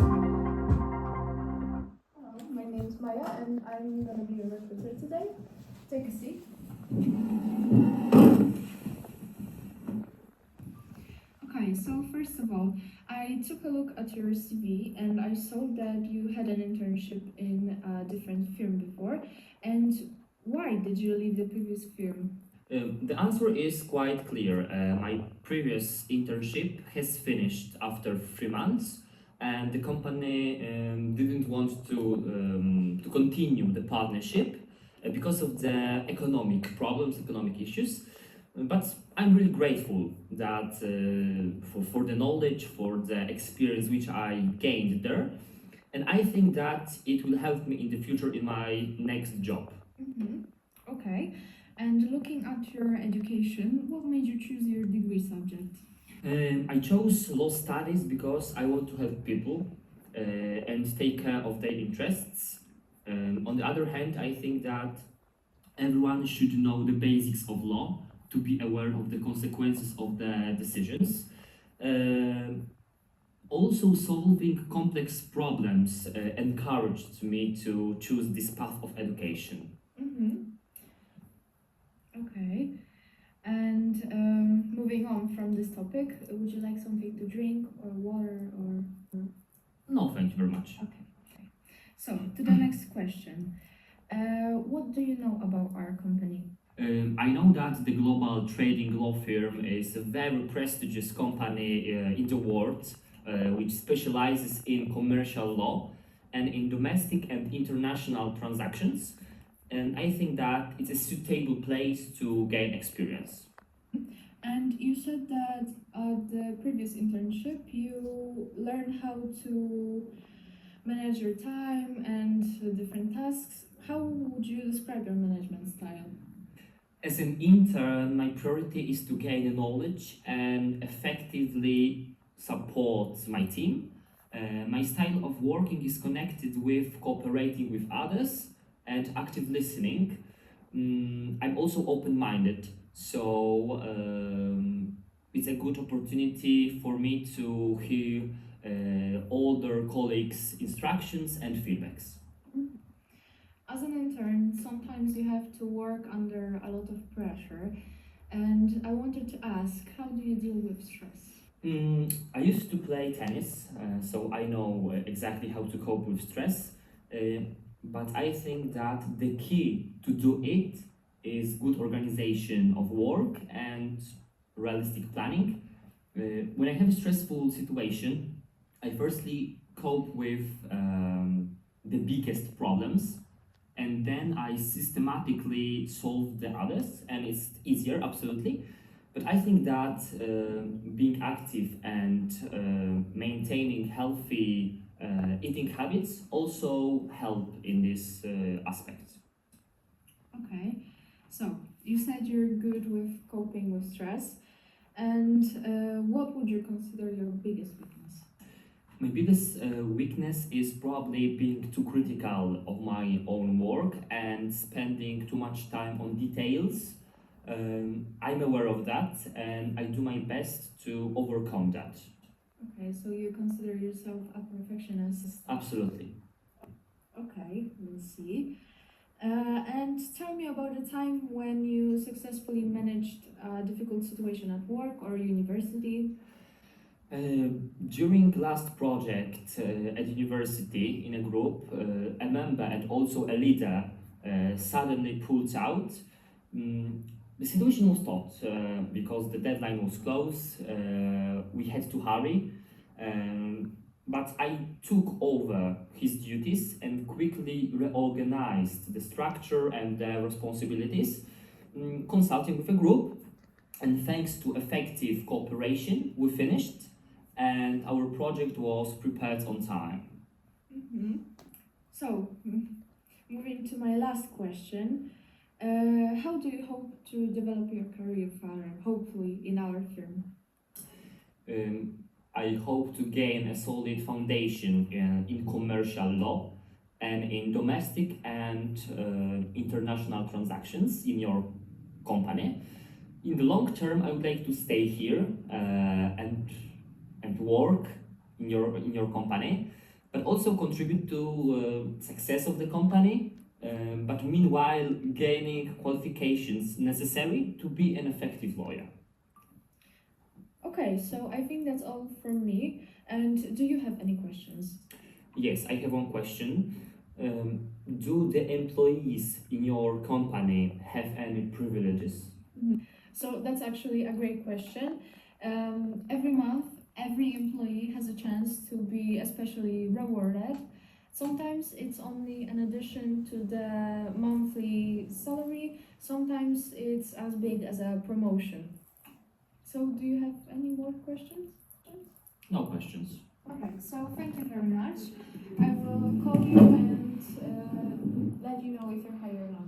Hello, my name is Maya and I'm gonna be a recruiter today. Take a seat. Okay, so first of all, I took a look at your CV and I saw that you had an internship in a different firm before. And why did you leave the previous firm? The answer is quite clear. My previous internship has finished after 3 months, and the company didn't want to continue the partnership because of the economic problems, economic issues. But I'm really grateful that for the knowledge, for the experience which I gained there, and I think that it will help me in the future in my next job. Okay, and looking at your education, what made you choose your degree subject? I chose law studies because I want to help people and take care of their interests. On the other hand, I think that everyone should know the basics of law to be aware of the consequences of the decisions. Also, solving complex problems encouraged me to choose this path of education. Okay. And moving on from this topic, would you like something to drink or water or? No, thank you very much. Okay. So to the next question, what do you know about our company? I know that the global trading law firm is a very prestigious company in the world, which specializes in commercial law and in domestic and international transactions. And I think that it's a suitable place to gain experience. And you said that at the previous internship you learned how to manage your time and different tasks. How would you describe your management style? As an intern, my priority is to gain knowledge and effectively support my team. My style of working is connected with cooperating with others and active listening. I'm also open minded, so it's a good opportunity for me to hear older colleagues' instructions and feedbacks. As an intern, sometimes you have to work under a lot of pressure, and I wanted to ask, how do you deal with stress? I used to play tennis, so I know exactly how to cope with stress. But I think that the key to do it is good organization of work and realistic planning. When I have a stressful situation, I firstly cope with the biggest problems, and then I systematically solve the others, and it's easier, absolutely. But I think that being active and maintaining healthy eating habits also help in this aspect. Okay, so you said you're good with coping with stress, and what would you consider your biggest weakness? My biggest weakness is probably being too critical of my own work and spending too much time on details. I'm aware of that and I do my best to overcome that. Okay, so you consider yourself a perfectionist? Absolutely. Okay, we'll see. And tell me about the time when you successfully managed a difficult situation at work or university. During last project at university in a group, a member and also a leader suddenly pulled out. The situation was tough because the deadline was close. We had to hurry, but I took over his duties and quickly reorganized the structure and the responsibilities, consulting with a group. And thanks to effective cooperation, we finished and our project was prepared on time. So, moving to my last question, how do you hope to develop your career further, hopefully in our firm? I hope to gain a solid foundation in commercial law and in domestic and international transactions in your company. In the long term, I would like to stay here and work in your company. but also contribute to success of the company, but meanwhile gaining qualifications necessary to be an effective lawyer. Okay, so I think that's all from me. And do you have any questions? Yes, I have one question. Do the employees in your company have any privileges? So that's actually a great question. Every month, every employee has a chance to be especially rewarded. Sometimes it's only an addition to the monthly salary, sometimes it's as big as a promotion. So, do you have any more questions? No questions. Okay, so thank you very much. I will call you and let you know if you're hired or not.